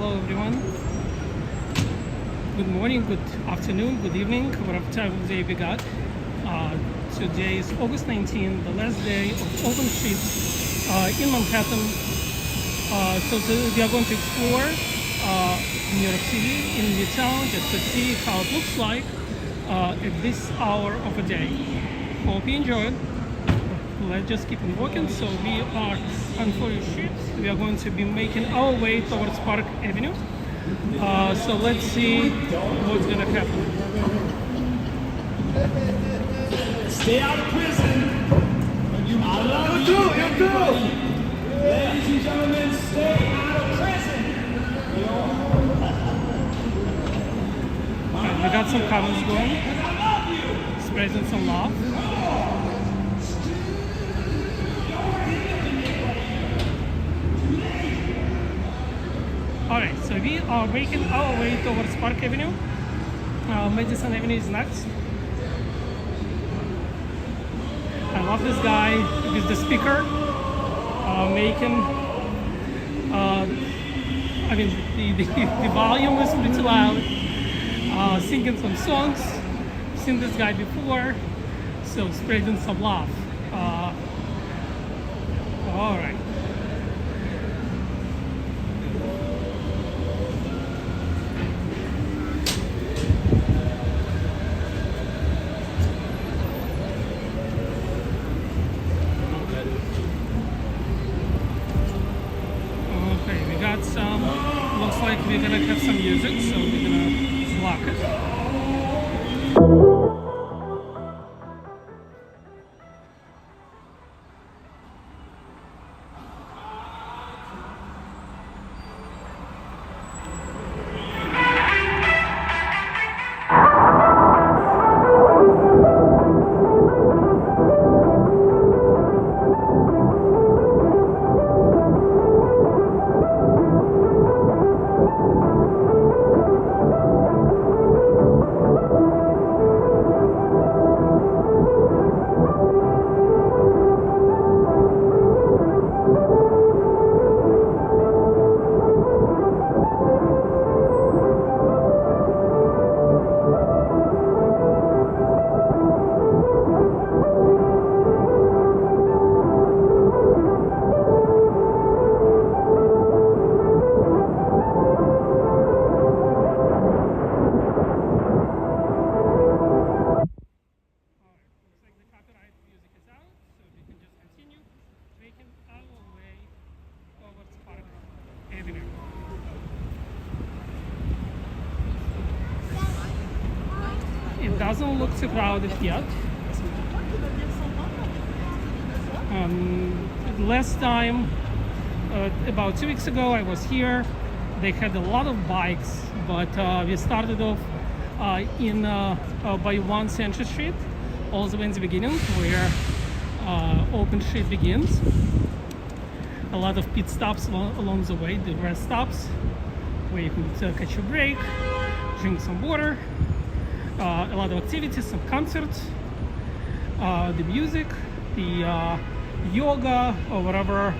hello everyone. Good morning, good afternoon, good evening, whatever time of day we got. Today is August 19, the last day of open streets in Manhattan. We are going to explore New York City in Midtown just to see how it looks like at this hour of a day. Hope you enjoyed. Let's just keep on walking. So we are on 40th Street. We are going to be making our way towards Park Avenue. So let's see what's gonna happen. Stay out of prison. I love you. You too. Ladies and gentlemen, stay out of prison. Right, we got some comments going. Spreading some love. Alright, so we are making our way towards Park Avenue. Madison Avenue is next. I love this guy with the speaker making, I mean, the volume is pretty loud, singing some songs. I've seen this guy before, so spreading some love. Alright. Looks like we're gonna have some music, so we're gonna block it. It doesn't look too crowded yet. Last time, about 2 weeks ago, I was here. They had a lot of bikes, but we started off by 1 Central Street, all the way in the beginning, where open street begins. A lot of pit stops along the way, the rest stops, where you can catch a break, drink some water. A lot of activities, some concerts, the music, the yoga, or whatever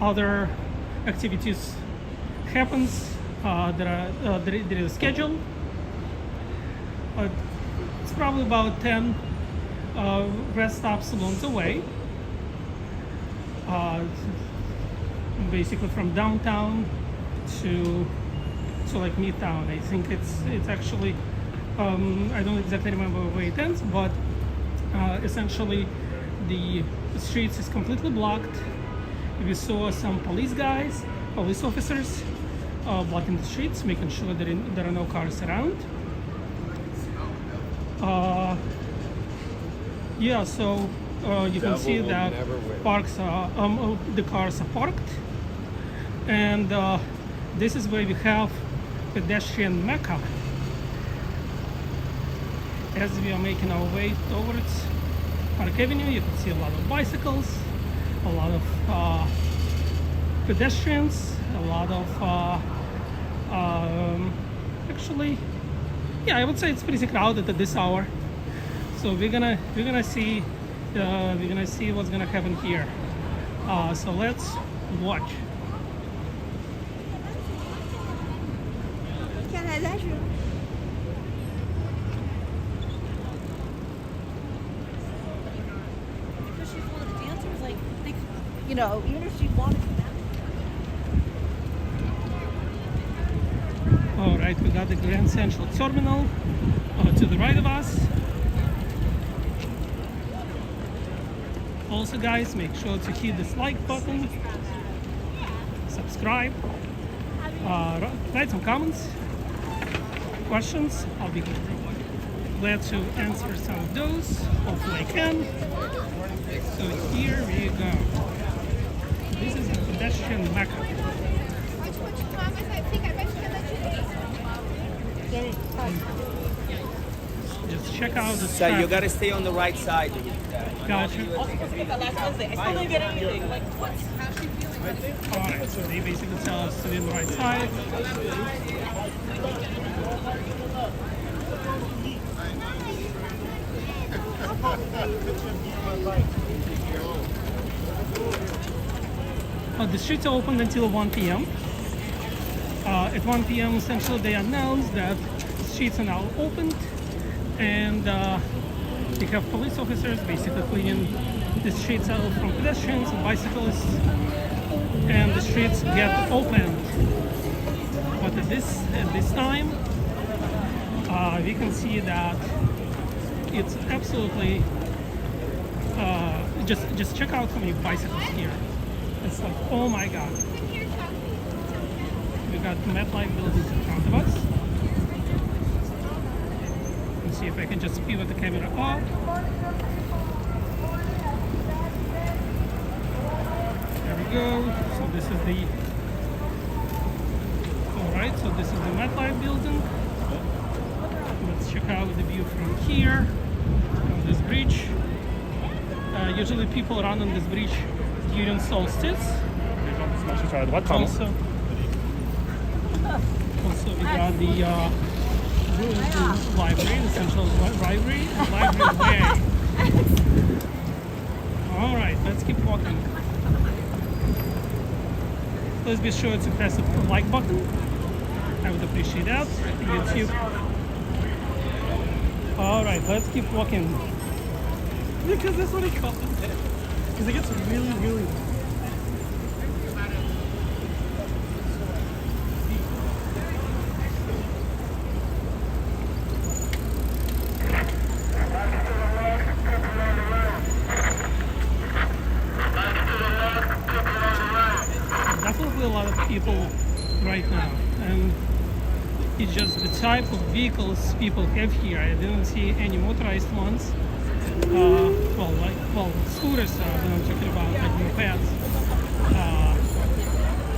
other activities happens that is scheduled. It's probably about 10 rest stops along the way. Basically from downtown to like Midtown. I think it's actually I don't exactly remember where it ends, but essentially the streets is completely blocked. We saw some police officers blocking the streets, making sure that there are no cars around. Yeah, so you can see that the cars are parked, and this is where we have pedestrian mecca. As we are making our way towards Park Avenue, you can see a lot of bicycles, a lot of pedestrians, a lot of actually, yeah, I would say it's pretty crowded at this hour. So we're gonna see what's gonna happen here. So let's watch. all'Araújo. Because she's one of the dancers, like, they, you know, even if she wanted to dance. All right, we got the Grand Central Terminal to the right of us. Also, guys, make sure to hit this like button, subscribe, write some comments, questions. I'll be glad to answer some of those. Hopefully I can. So here we go. This is the pedestrian mecca. Just check out the So you traffic. gotta stay on the right side. Gotcha. Last Wednesday, I still didn't get anything. Like, what? Alright, so they basically tell us to be on the right side. The streets are open until 1 p.m. At 1 p.m. essentially they announced that streets are now opened, and they have police officers basically cleaning the streets out from pedestrians and bicyclists, and the streets get opened. But at this time, we can see that it's absolutely just check out how many bicycles here. It's like, oh my god. We got the MetLife buildings in front of us. Let's see if I can just pivot the camera up. There we go. So this is the. Alright, so this is the MetLife building. Let's check out the view from here, from this bridge. Usually people run on this bridge during solstice. Also, we got the library, the central library way. All right, let's keep walking. Please be sure to press the like button. I would appreciate that. YouTube. All right, let's keep walking. Because that's what he calls it. Because it gets really, really. Definitely a lot of people right now, and it's just the type of vehicles people have here. I didn't see any motorized ones. Scooters, when I'm talking about, like mopeds.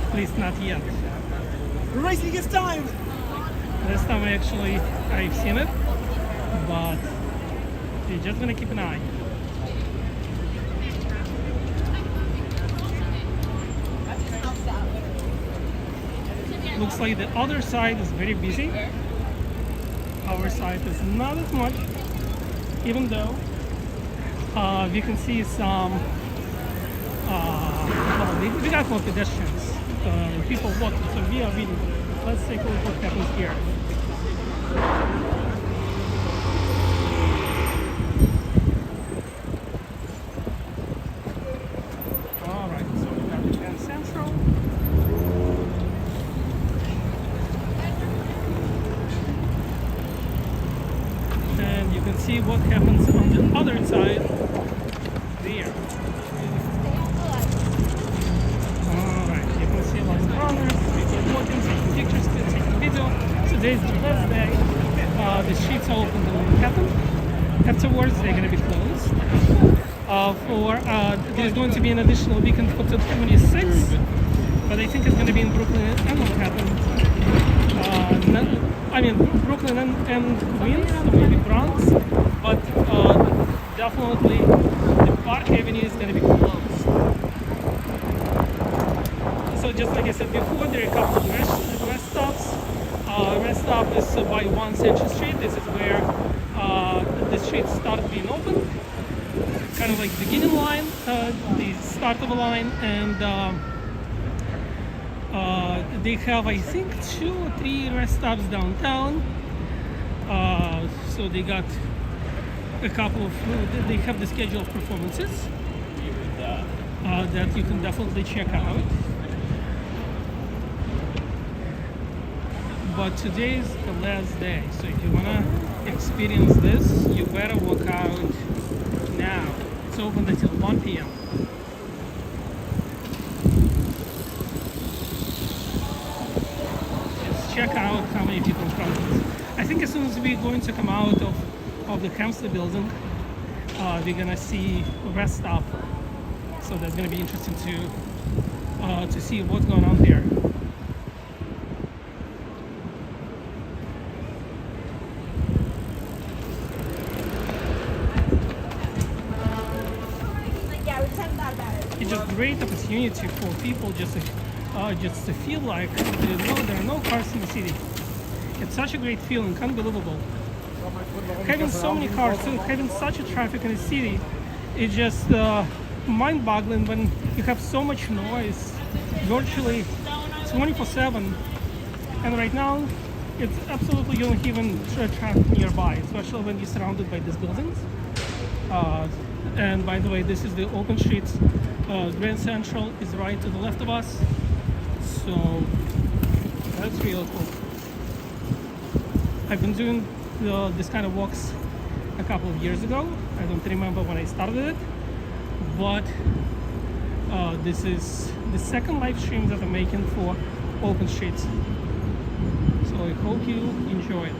At least not yet. Racing against time! Last time I've seen it, but you're just gonna keep an eye. Looks like the other side is very busy. Our side is not as much, even though we can see some, we got more pedestrians, people walking, so we are reading. Let's take a look what happens here. Alright, so we got the Grand Central. And you can see what happens on the other side there. Alright, you can see a lot of runners, people walking, taking pictures, taking video. Today's the last day. The streets are open in Manhattan. Afterwards, they're going to be closed. There's going to be an additional weekend for 26, but I think it's going to be in Brooklyn and Manhattan. Brooklyn and Queens, maybe Bronx, but definitely the Park Avenue is going to be closed. So just like I said before, there are a couple of rest stops. Rest stop is by 1 Central Street. This is where the streets start being open. Kind of like the beginning line, the start of a line, and They have, I think, 2 or 3 rest stops downtown. So they got a couple of, they have the schedule of performances that you can definitely check out. But today's the last day, so if you wanna experience this, you better walk out now. It's open until 1 p.m. Just check out how many people in front of us. I think as soon as we're going to come out of the Hempstead building, we're gonna see a rest stop. So that's gonna be interesting to see what's going on there. It's just a great opportunity for people just to feel like there are no cars in the city. It's such a great feeling, unbelievable. Having so many cars, having such a traffic in the city, it's just mind-boggling when you have so much noise, virtually 24/7. And right now, it's absolutely, you don't even traffic nearby, especially when you're surrounded by these buildings. And by the way, this is the open streets. Grand Central is right to the left of us, so that's really cool. I've been doing this kind of walks a couple of years ago. I don't remember when I started it, but this is the second live stream that I'm making for open streets. So I hope you enjoy it.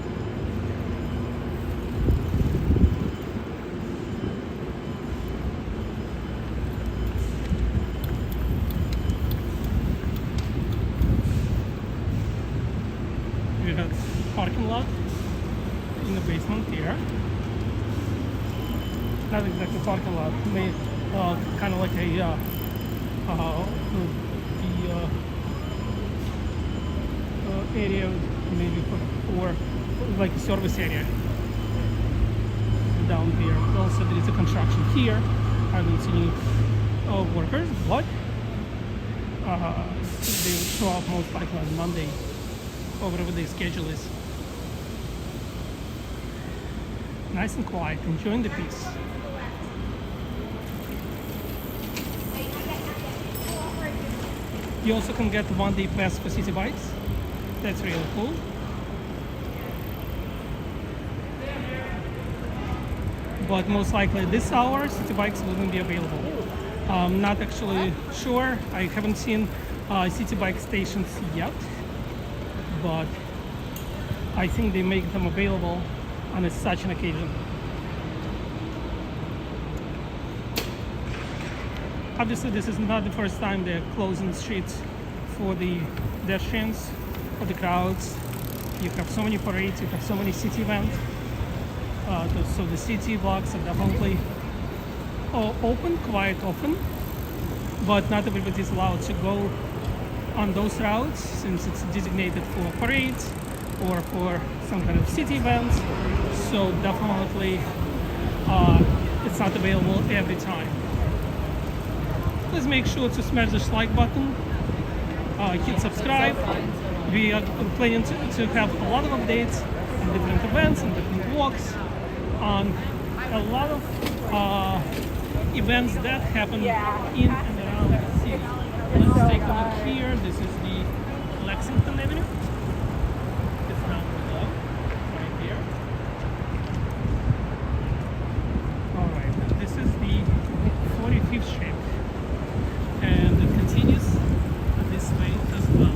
We have parking lot in the basement here. Not exactly parking lot, kind of like a area maybe for like a service area down there. Also there is a construction here. I don't see any workers, but they will show up most likely on Monday, or whatever their schedule is. Nice and quiet, enjoying the peace. You also can get the 1-day pass for Citi Bikes. That's really cool. But most likely this hour, Citi Bikes wouldn't be available. I'm not actually sure. I haven't seen Citi Bike stations yet, but I think they make them available on such an occasion. Obviously, this is not the first time they're closing the streets for the pedestrians, for the crowds. You have so many parades, you have so many city events. So the city blocks are definitely open, quite often, but not everybody is allowed to go on those routes since it's designated for parades or for some kind of city events. So definitely it's not available every time. Please make sure to smash the like button, hit subscribe. We are planning to have a lot of updates on different events and different walks, on a lot of events that happen in and around the city. Let's take a look here. This is the Lexington Avenue. It's down below, right here. Alright, this is the 45th Street. And it continues this way as well.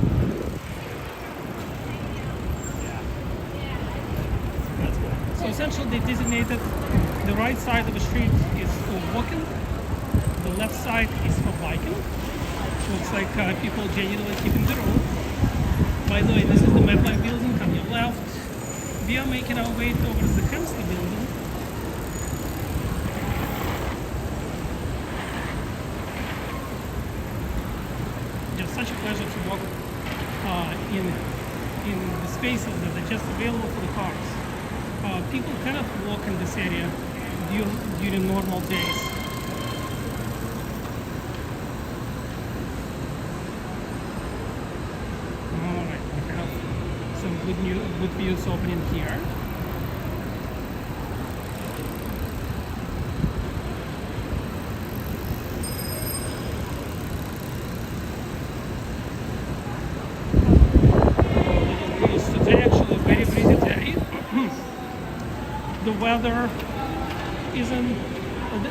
So essentially they designated the right side of the street is for walking, the left side is for biking. Looks like people genuinely keeping the road. By the way, this is the MetLife building on your left. We are making our way towards the Hempstead building. Just such a pleasure to walk in the spaces that are just available for the cars. People cannot walk in this area during normal days. with views opening here. It's today actually a very busy day. The weather isn't.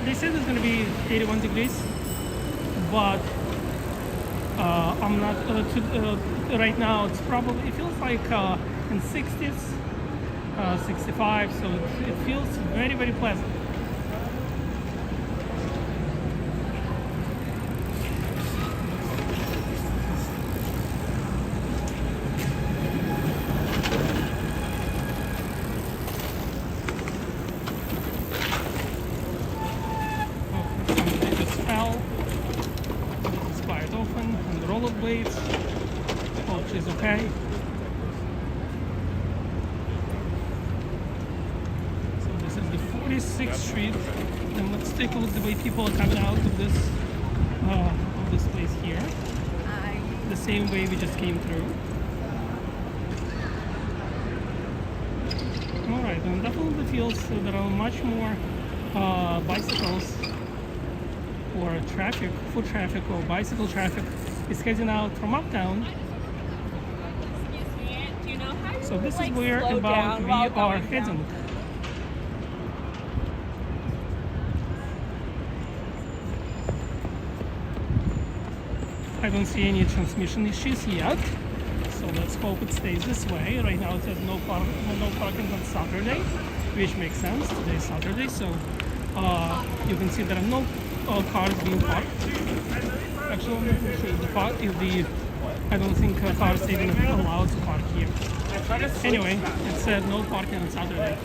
They said it's going to be 81 degrees, but I'm not. Right now, it feels like in 60s, 65. So it feels very, very pleasant. Rollerblades, which is okay. So this is the 46th Street, and let's take a look at the way people are coming out of this place here. The same way we just came through. All right, and definitely feels there are much more bicycles or traffic, foot traffic or bicycle traffic is heading out from uptown. So this is where about we are heading. I don't see any transmission issues yet, so let's hope it stays this way. Right now it says no parking on Saturday, which makes sense. Today is Saturday, so you can see there are no cars being parked. Actually, let me show you the park. I don't think cars are even allowed to park here. Anyway, it said no parking on Saturday.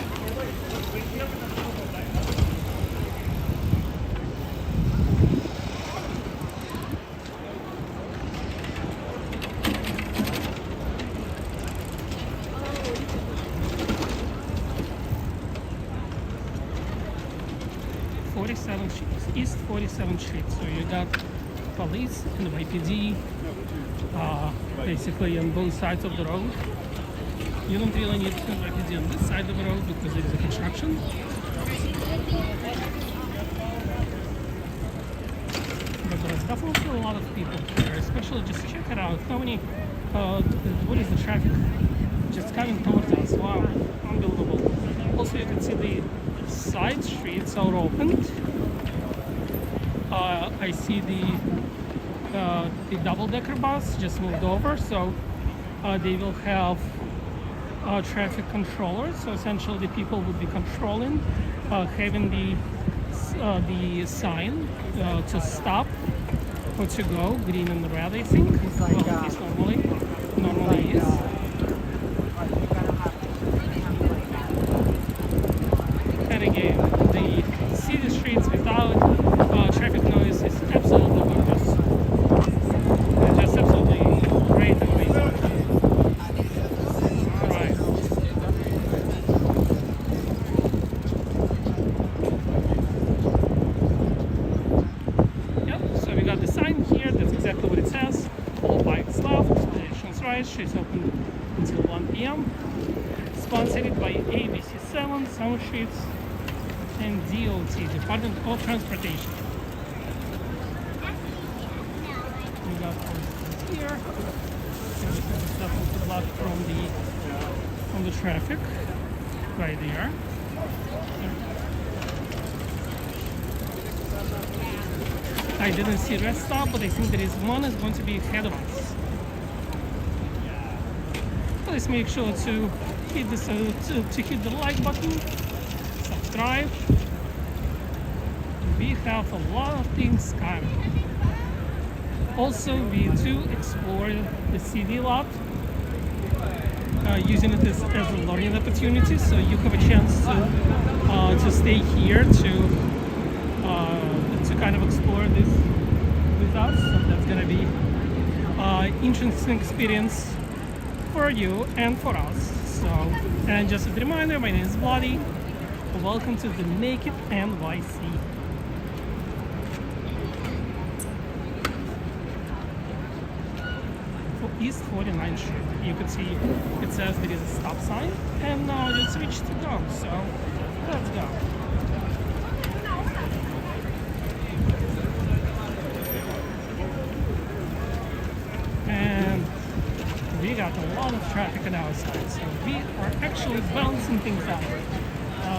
East 47th Street. So you got police and the YPD basically on both sides of the road. You don't really need the YPD on this side of the road because there is a construction. But there's definitely a lot of people here, especially just check it out. How many, what is the traffic just coming towards us? Wow, unbelievable. Also, you can see the side streets are opened. I see the double-decker bus just moved over, so they will have traffic controllers. So essentially, the people will be controlling, having the sign to stop or to go, green and red. I think. Well, at least normally is. And again, the city streets without traffic noise is absolutely gorgeous. Just absolutely great and amazing. Right. Yep, so we got the sign here, that's exactly what it says. All bikes left, directions right, she's open until 1 p.m. Sponsored by ABC7, Sound Sheets, and DOT, Department of Transportation. We got here. Everything is definitely blocked from the traffic. Right there. I didn't see rest stop, but I think there is one is going to be ahead of us. Let's make sure to hit this to hit the like button. Subscribe. We have a lot of things coming. Also, we do explore the CD lot, using it as a learning opportunity. So you have a chance to stay here to kind of explore this with us. So that's gonna be interesting experience for you and for us. So, and just as a reminder, my name is Vladi. Welcome to the Naked NYC. East 49th Street. You could see it says there is a stop sign, and now it's reached to go. So let's go. And we got a lot of traffic on our side, so we are actually balancing things out.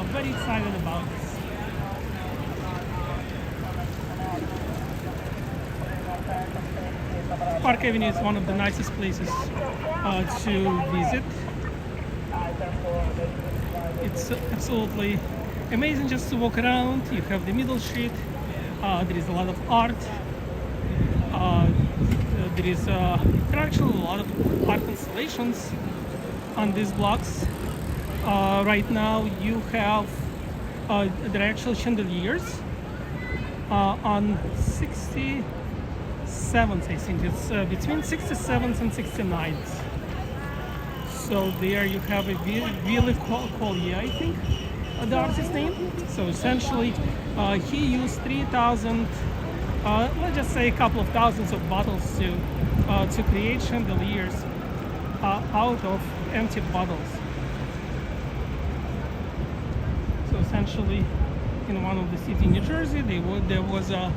Very excited about this. Park Avenue is one of the nicest places to visit. It's absolutely amazing just to walk around. You have the middle street. There is a lot of art. There are actually a lot of art installations on these blocks. Right now you have there are actually chandeliers on 67th, I think it's between 67th and 69th. So there you have a Willy Collier, I think the artist's name. So essentially he used 3,000 let's just say a couple of thousands of bottles to create chandeliers out of empty bottles. So essentially, in one of the cities in New Jersey, there was a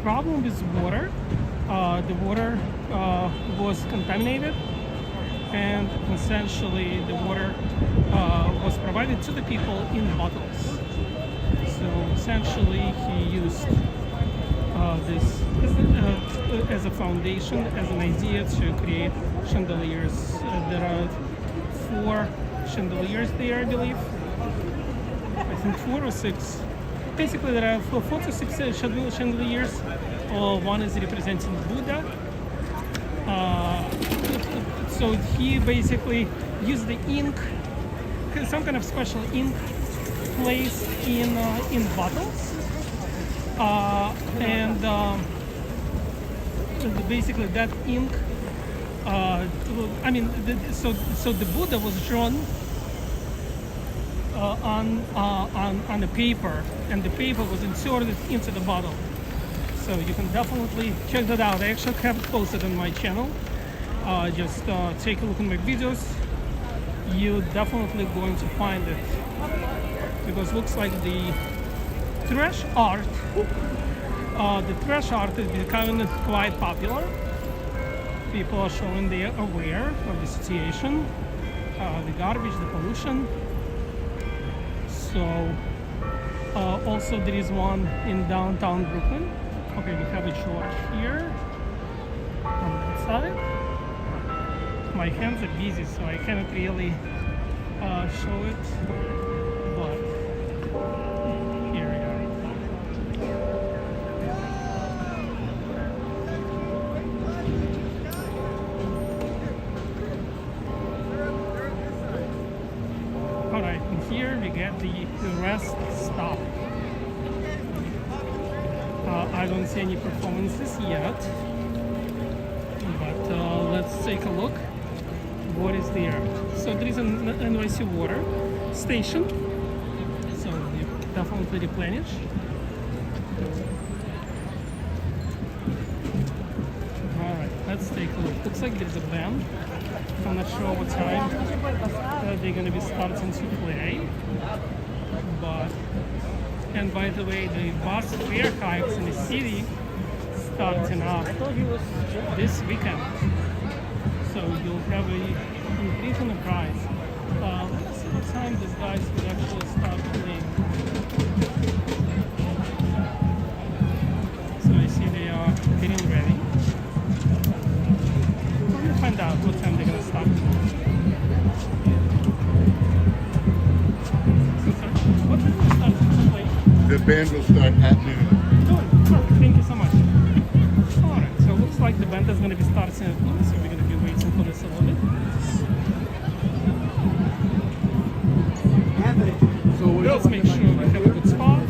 problem with water. The water was contaminated, and essentially the water was provided to the people in bottles. So essentially, he used this as a foundation, as an idea to create chandeliers. There are 4 chandeliers there, I believe. I think 4 or 6. Basically, there are 4 to 6 chandeliers. One is representing Buddha. So he basically used the ink, some kind of special ink, placed in bottles, and basically that ink. So the Buddha was drawn on the paper, and the paper was inserted into the bottle. So you can definitely check that out. I actually have it posted on my channel. Just take a look at my videos. You're definitely going to find it, because it looks like the trash art. The trash art is becoming quite popular. People are showing they are aware of the situation, the garbage, the pollution. So also there is one in downtown Brooklyn. Okay, we have a George here on that side. My hands are busy, so I cannot really show it, but here we are. Alright, and here we get the rest stop. I don't see any performances yet, but let's take a look what is there. So there is an NYC water station, so they definitely replenish. Alright, let's take a look. Looks like there's a band. I'm not sure what time they're going to be starting to play, but, and by the way, the bus fare hikes in the city starting up this weekend, so you'll have a increase in the price. Let's see what time these guys will actually start playing. So I see they are getting ready. We'll find out what time they're going to start. What time will start to play? The band will start at noon. Good. Thank you so much. Alright, so it looks like the band is going to be starting at noon, so we're going to be waiting for this a little bit. So Let's make sure we have a good spot.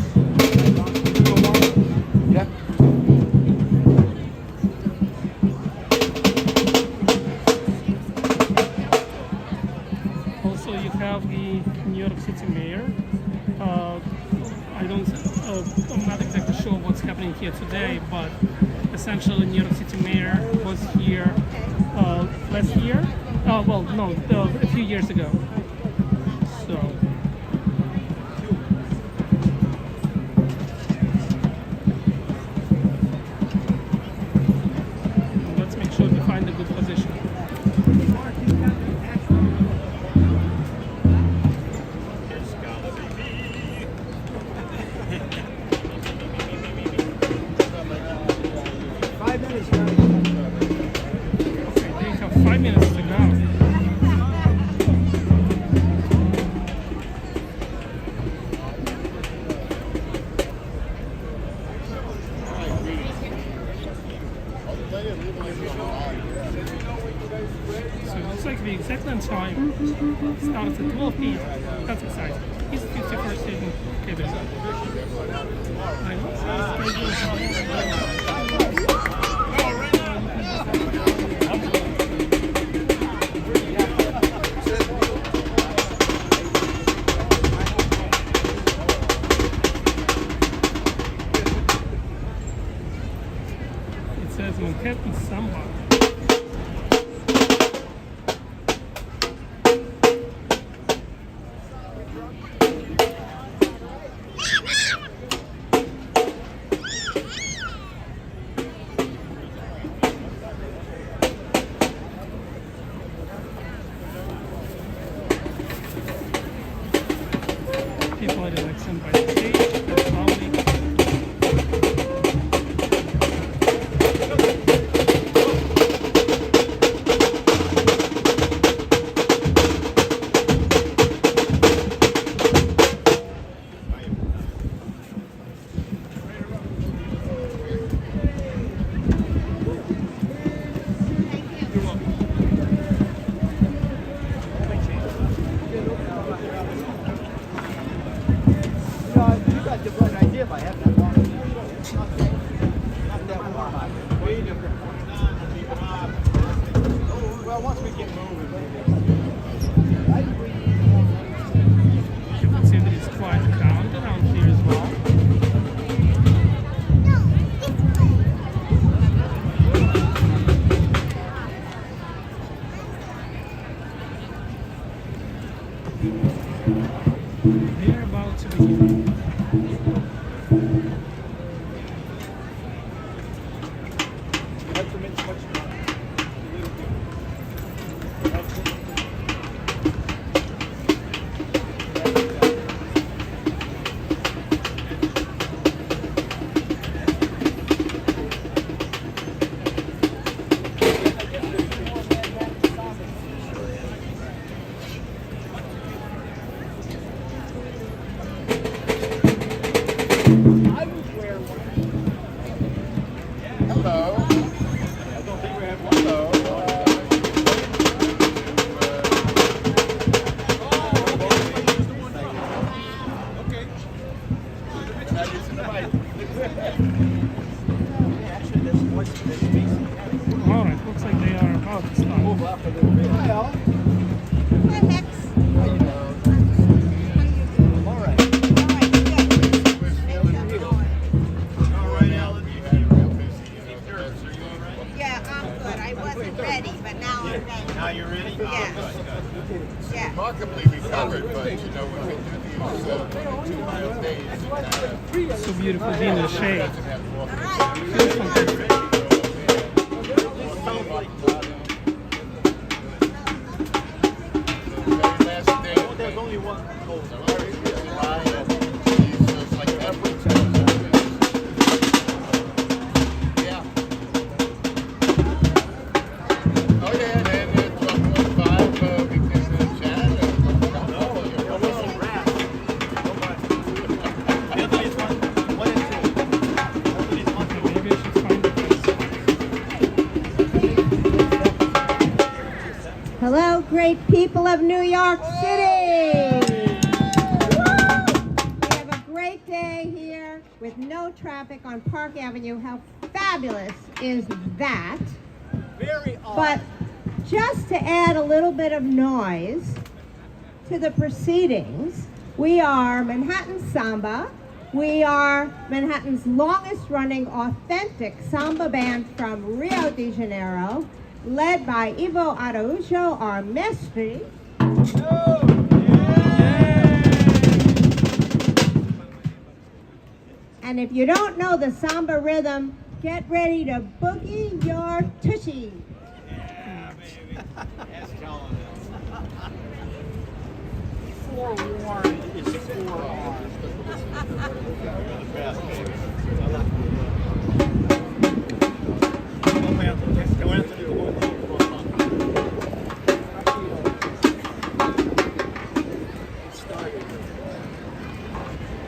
Yeah. Also, you have the New York City mayor. I'm not exactly sure what's happening here today, but essentially New York City mayor, was here last year. Well, no, a few years ago. So. Let's make sure we find a good position. Okay, they have 5 minutes to go. So it looks like the exact on time starts at 12 p.m. That's exciting. It's 51st season. Okay, there's I It says Manhattan Samba. People are relaxing by the stage. That's lovely. You can see that it's quite crowded around here as well. They're about to begin. Hello. Hello. All right, looks like they are about to start. Hi, Max. Yeah, I'm good. I wasn't ready, but now I'm ready. Now you're ready? Yeah. Yeah. Remarkably recovered, but you know, we can do these 2 real days. So beautiful being in the shade. Doesn't have to walk All right. Feels fantastic. very last day. There's only one. It's like efforts. Yeah. Oh yeah, and then at 12:45 we can chat. Maybe I should find the place. Hello, great people of New York City! We have a great day here with no traffic on Park Avenue. How fabulous is that? Very odd. But just to add a little bit of noise to the proceedings, we are Manhattan Samba, We are Manhattan's longest running authentic samba band from Rio de Janeiro, led by Ivo Araújo, our mestre. And if you don't know the samba rhythm, get ready to boogie your tushy. Yeah, baby. That's telling them. Forewarned is forearmed. You're the best, baby. I love you. Come on, Anthony. Go, Anthony. Come on.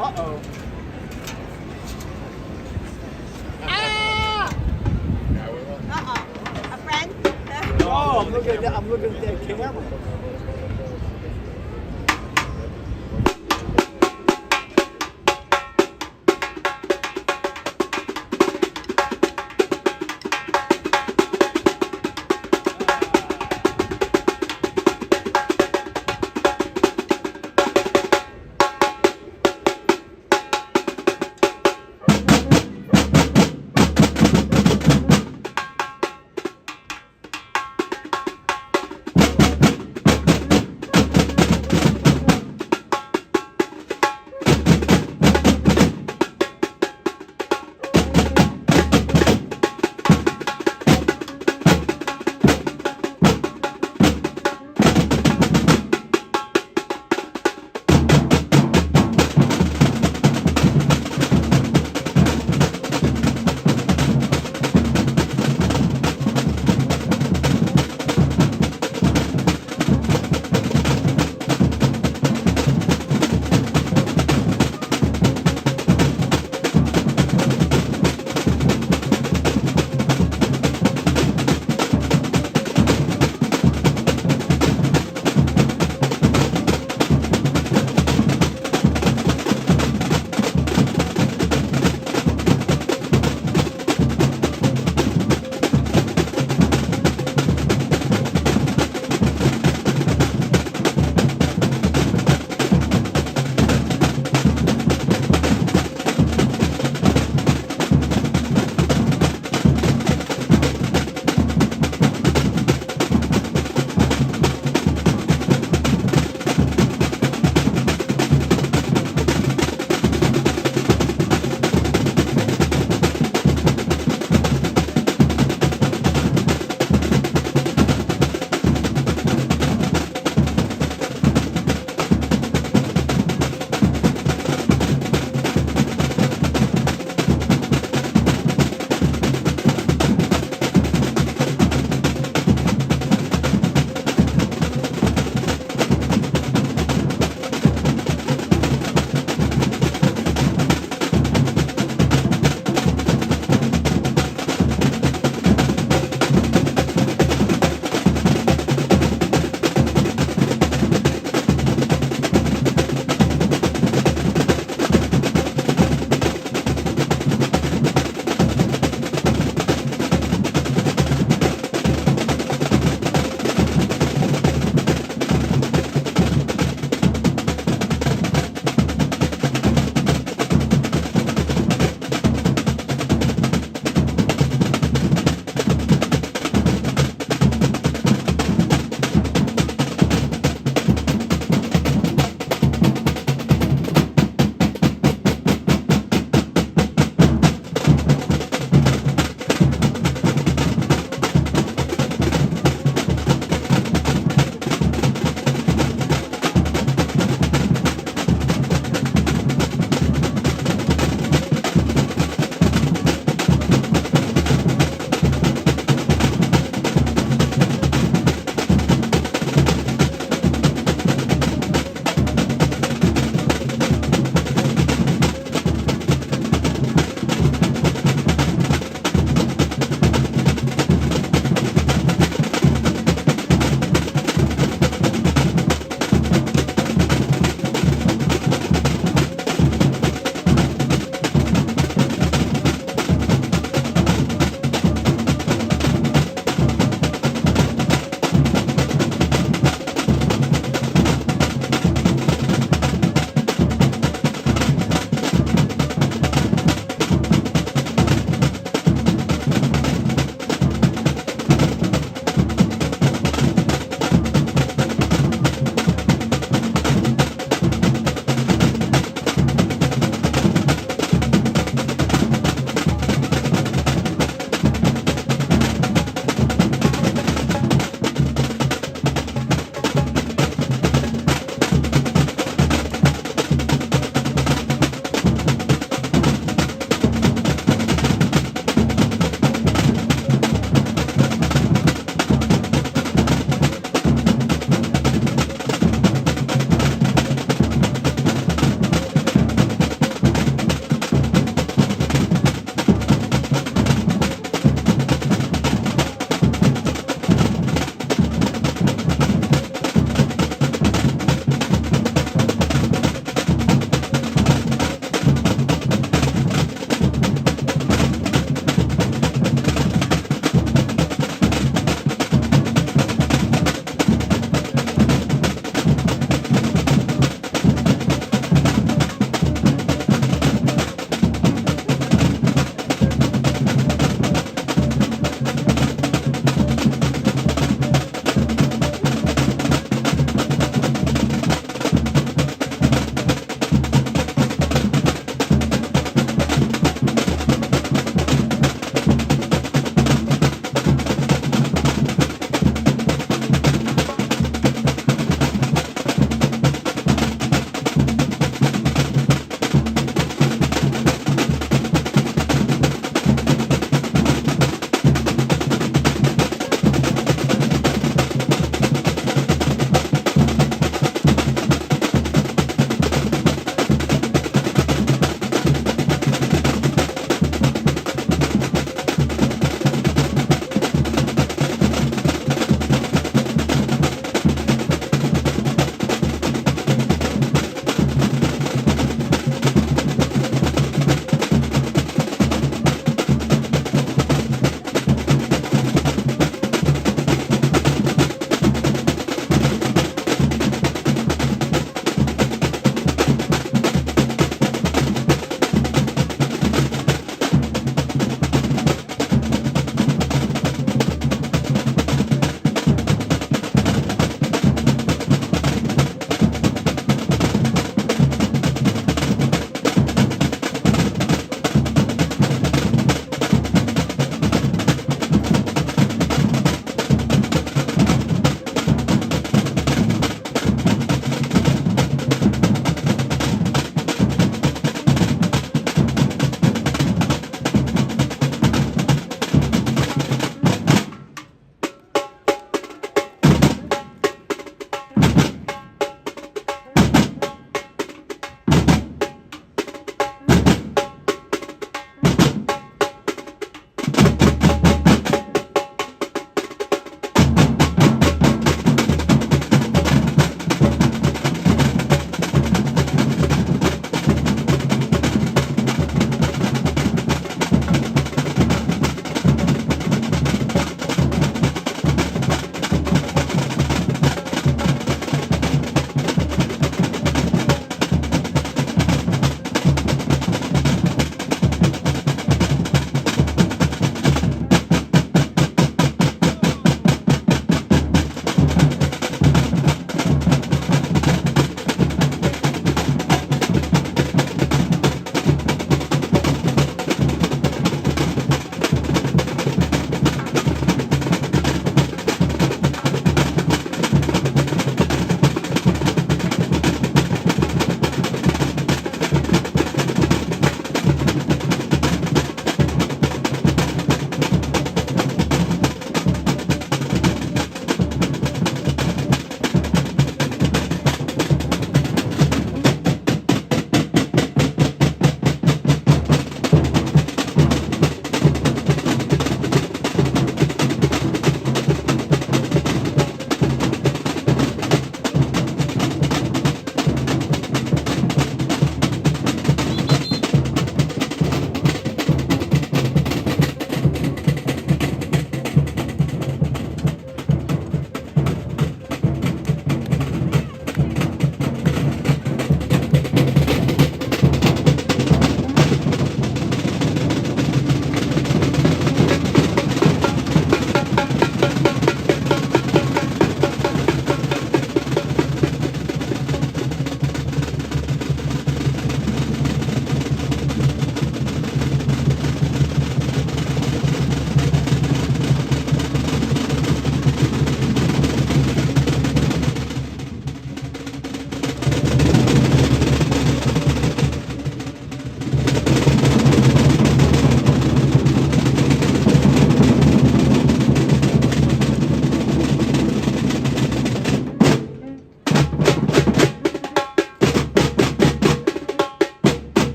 Uh-oh. A friend? Oh, I'm looking at that camera.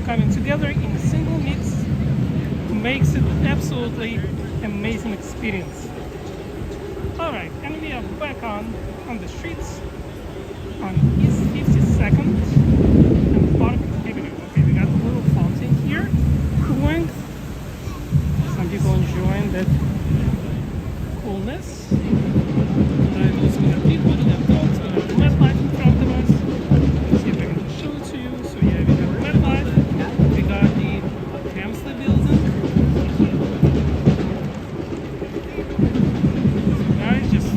coming together in a single mix makes it absolutely amazing experience. All right, and we are back on the streets on East 52nd and Park Avenue. Okay, we got a little fountain here cooling. Some people enjoying that coolness. And also we got people, we got dogs, we got red light in front of us. Let's see if I can show it to you. So yeah, we got red light. We got the Hemsley building. So guys, just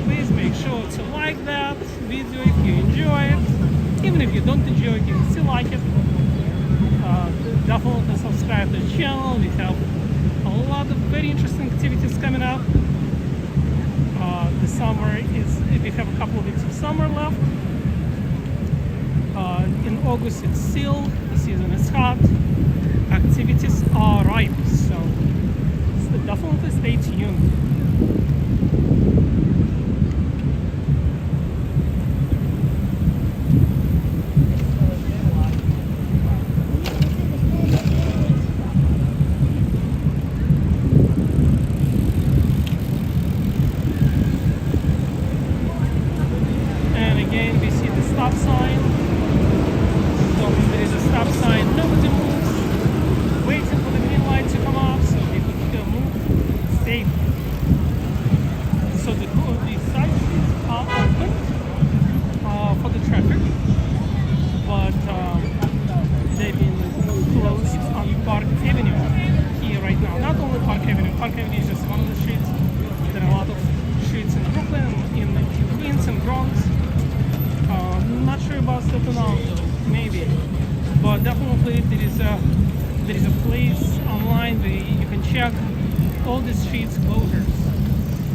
please make sure to like that video if you enjoy it. Even if you don't enjoy it, you can still like it. Definitely subscribe to the channel. We have a lot of very interesting activities coming up. The summer is, we have a couple of weeks of summer left. In August it's still, the season is hot. Activities are ripe, so definitely stay tuned. Stop sign. So when there is a stop sign, nobody moves. Waiting for the green light to come off so they could move safe. So the side streets are open for the traffic, but they've been closed on Park Avenue here right now. Not only Park Avenue. Park Avenue is just one of the streets. There are a lot of streets in Brooklyn, in Queens and Bronx. Not sure about Staten Island, maybe, but definitely there is a place online where you can check all the streets closures.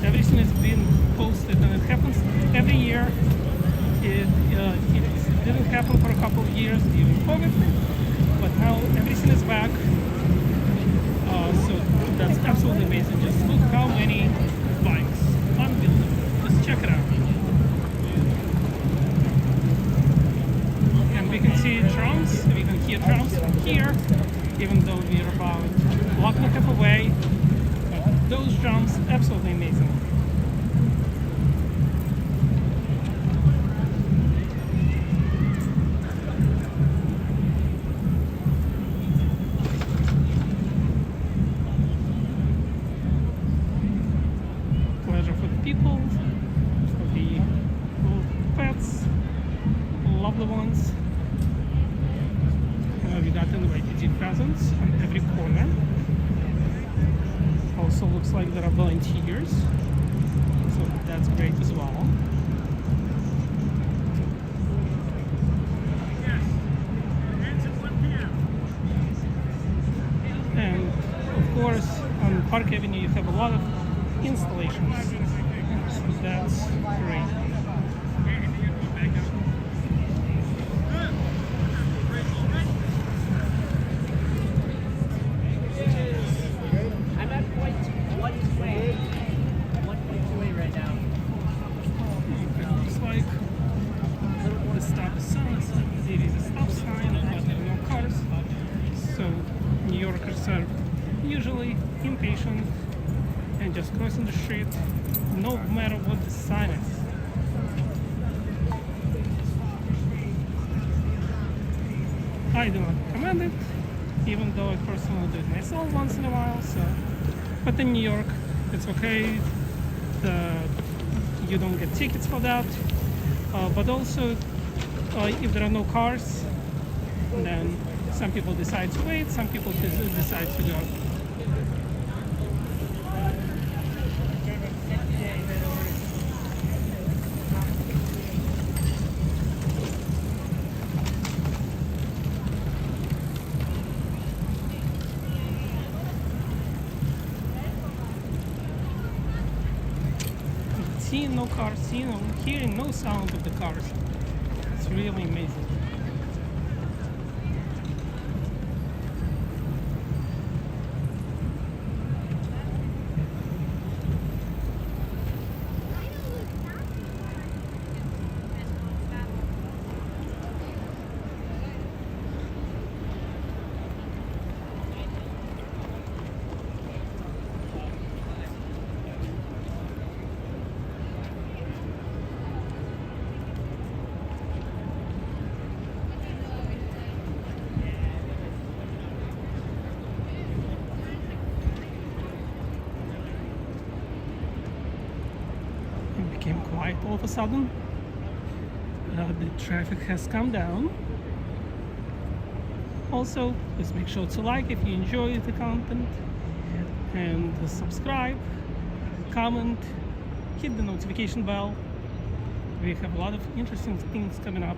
Everything has been posted, and it happens every year. It didn't happen for a couple of years during COVID, but now everything is back. So that's absolutely amazing. Just look how many bikes on building. Just check it out. We can see drums, we can hear drums from here, even though we are about a block and a half away. But those drums, absolutely amazing. Pleasure for the people, for the little pets, lovely ones. We got NYC presence on every corner. Also looks like there are volunteers, so that's great as well. And of course on Park Avenue you have a lot of installations, so that's great. Usually impatient and just crossing the street no matter what the sign is. I do not recommend it, even though I personally do it myself once in a while. So, but in New York it's okay, you don't get tickets for that, but also if there are no cars, then some people decide to wait, some people decide to go. Seeing no cars, hearing no sound of the cars, it's really amazing. all of a sudden the traffic has come down. Also, please make sure to like if you enjoy the content, and subscribe, comment, hit the notification bell. We have a lot of interesting things coming up.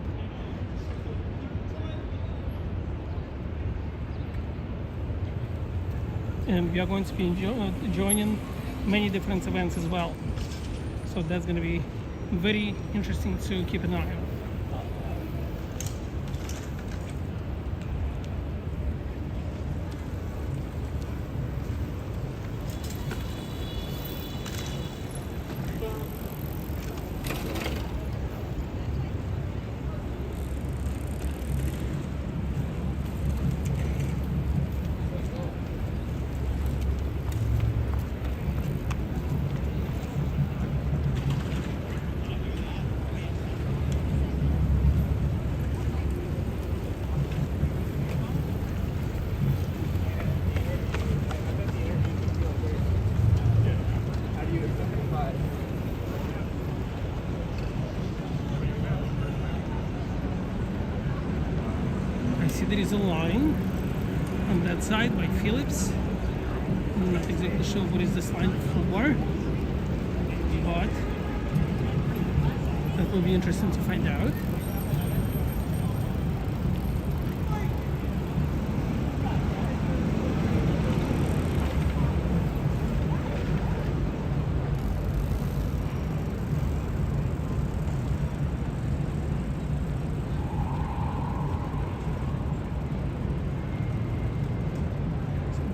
And we are going to be joining many different events as well. So that's going to be very interesting to keep an eye on. There is a line on that side by Phillips. I'm not exactly sure what is this line for, but that will be interesting to find out.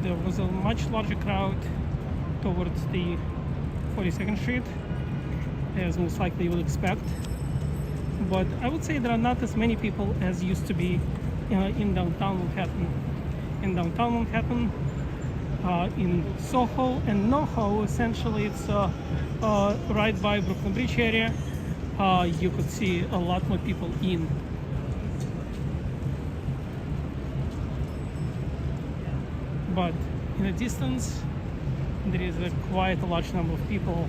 There was a much larger crowd towards the 42nd Street, as most likely you would expect. But I would say there are not as many people as used to be in downtown Manhattan. In downtown Manhattan, in Soho and NoHo, essentially it's right by Brooklyn Bridge area, you could see a lot more people in. But in the distance, there is quite a large number of people,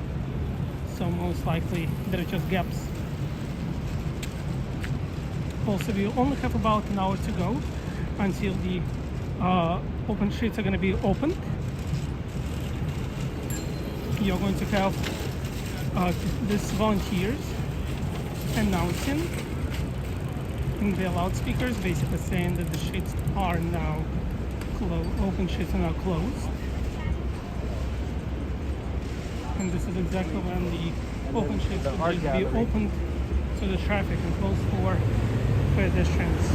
so most likely there are just gaps. Also, we only have about an hour to go until the open streets are going to be opened. You're going to have these volunteers announcing in the loudspeakers, basically saying that the streets are now open streets are now closed, and this is exactly when the open streets are going to be opened to the traffic and closed for pedestrians.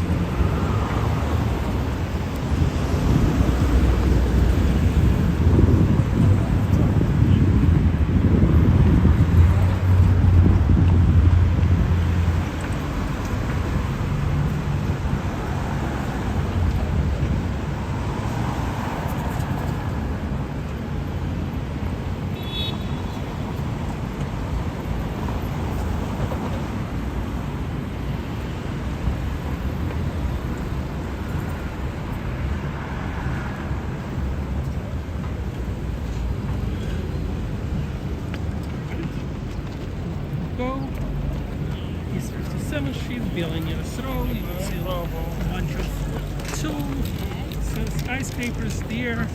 Go East 57th Street, Billionaires Row. You can see a bunch of tall skyscrapers there.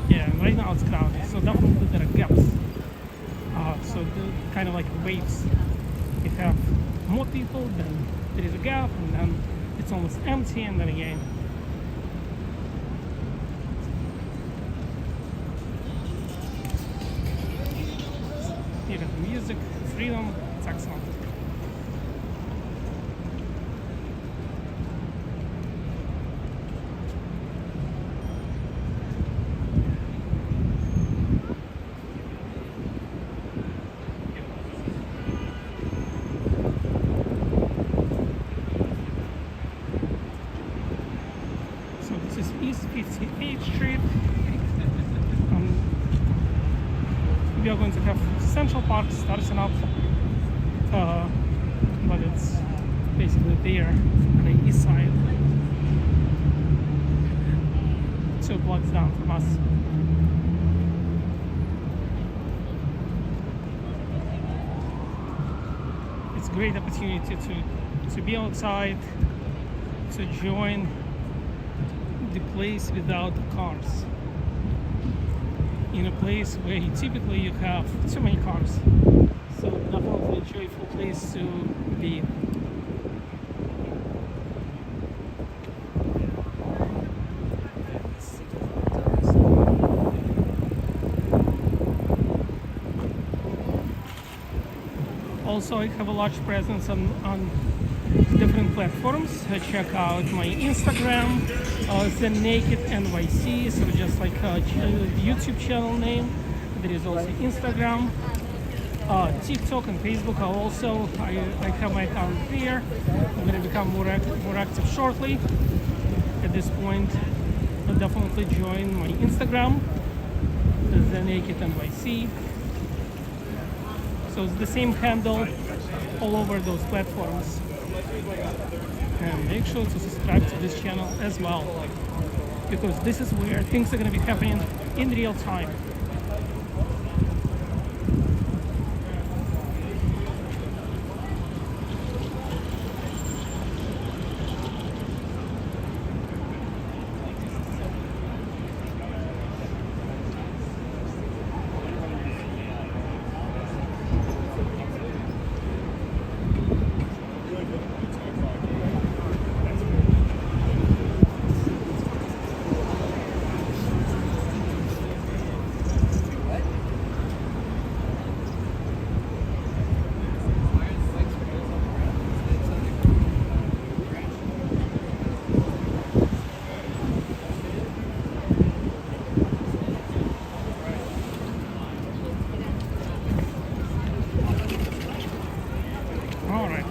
Yeah, right now it's crowded, so definitely there are gaps. So the kind of like waves. You have more people, then there is a gap, and then it's almost empty, and then again. You got the music, freedom, it's excellent. This is East 58th Street. We are going to have park starting up, but it's basically there on the east side, 2 blocks down from us. It's a great opportunity to be outside, to join the place without cars, in a place where typically you have too many cars. So definitely a joyful place to be. Also, I have a large presence on different platforms. Check out my Instagram, The Naked NYC, so just like a YouTube channel name. There is also Instagram, TikTok and Facebook. I have my account there. I'm going to become more active shortly. At this point, I'll definitely join my Instagram, The Naked NYC. So it's the same handle all over those platforms. And make sure to subscribe to this channel as well, because this is where things are going to be happening in real time.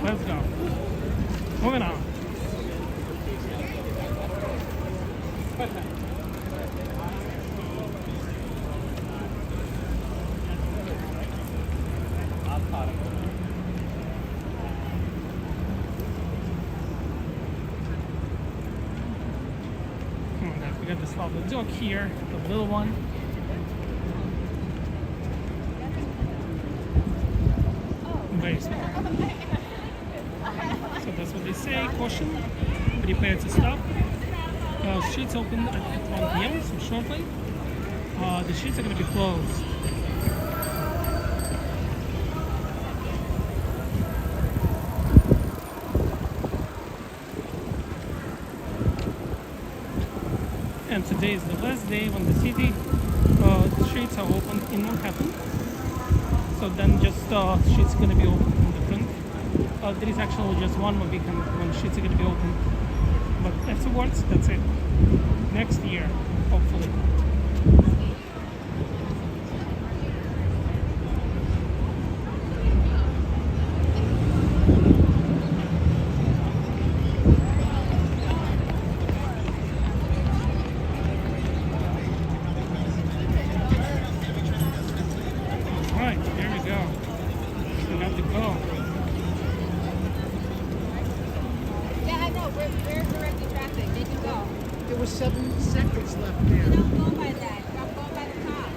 Let's go. Moving on. We got this lovely dog here, the little one. Very small. So that's what they say. Caution. Prepare to stop. Streets open at 1 p.m. so shortly. The streets are going to be closed. And today is the last day when the city streets are open in Manhattan. So then just streets are going to be open in different. There is actually just one more weekend when streets are going to be open. But afterwards, that's it. Next year, hopefully. There was 7 seconds left there. Don't go by that. Don't go by the top.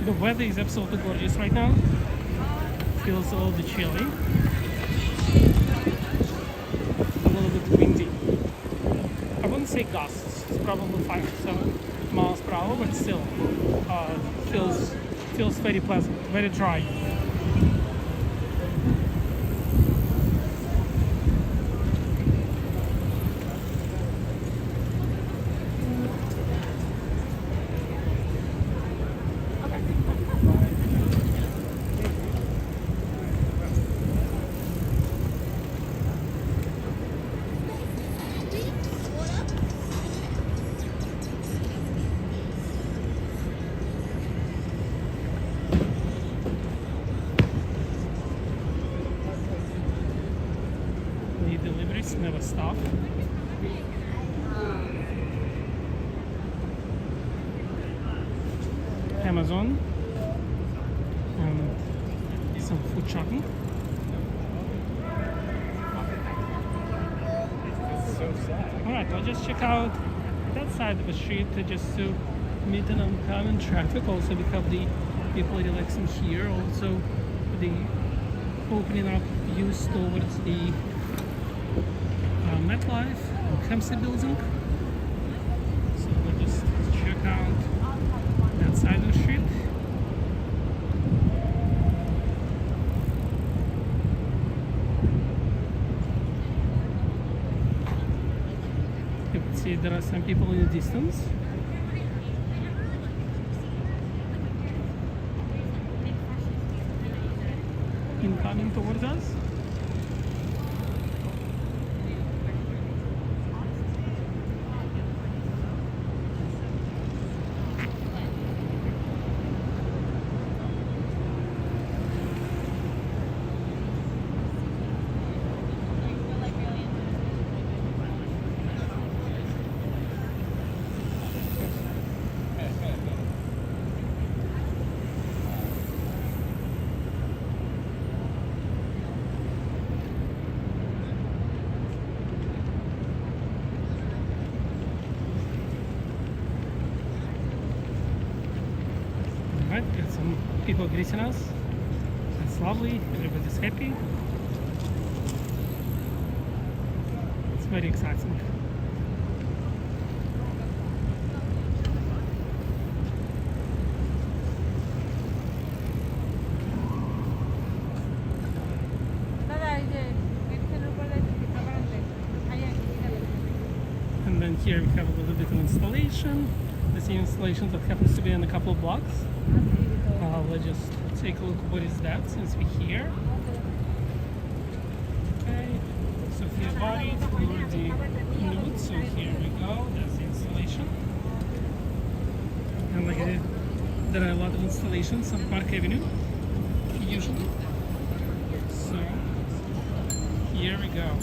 The weather is absolutely gorgeous right now. Feels a little bit chilly. A little bit windy. I wouldn't say gusts. It's probably 5 to 7 miles per hour, but still feels very pleasant, very dry. deliveries never stop. Amazon and some food shopping. Alright, I'll just check out that side of the street just to meet an oncoming traffic. Also, we have the people relaxing here. Also, the opening up views towards the MetLife and Kempsey building. So we'll just check out that side of the street. You can see there are some people in the distance. Incoming towards us. Right, got some people greeting us. That's lovely, everybody's happy. It's very exciting. And then here we have a little bit of installation. The same installation that happens to be in a couple of blocks. Let's just take a look what is that since we're here. Okay, so here body for the nude. So here we go, that's the installation. And like there are a lot of installations on Park Avenue, usually. So here we go.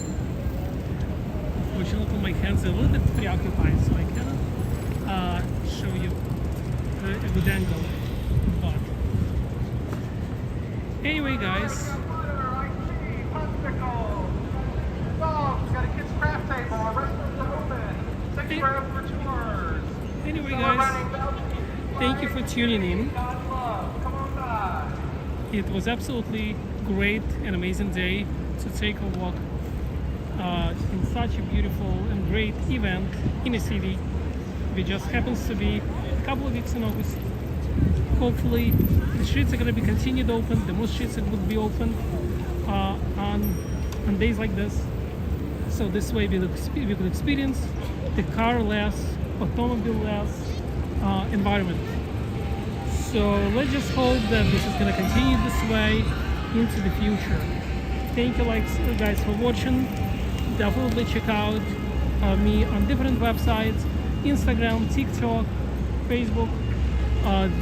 Fortunately, my hands are a little bit preoccupied, so I cannot show you a good angle. But anyway, guys. Anyway, guys, thank you for tuning in. It was absolutely great and amazing day to take a walk in such a beautiful and great event in a city which just happens to be a couple of weeks in August. Hopefully the streets are going to be continued open, the most streets will be open on days like this, so this way we could experience the car-less, automobile-less environment. So let's just hope that this is going to continue this way into the future. Thank you guys for watching. Definitely check out me on different websites, Instagram, TikTok, Facebook,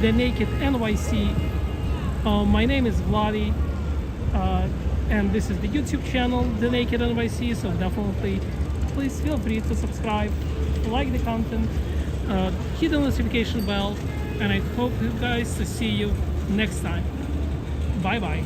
The Naked NYC. My name is Vladi, and this is the YouTube channel, The Naked NYC, so definitely please feel free to subscribe, like the content, hit the notification bell, and I hope you guys to see you next time. Bye bye.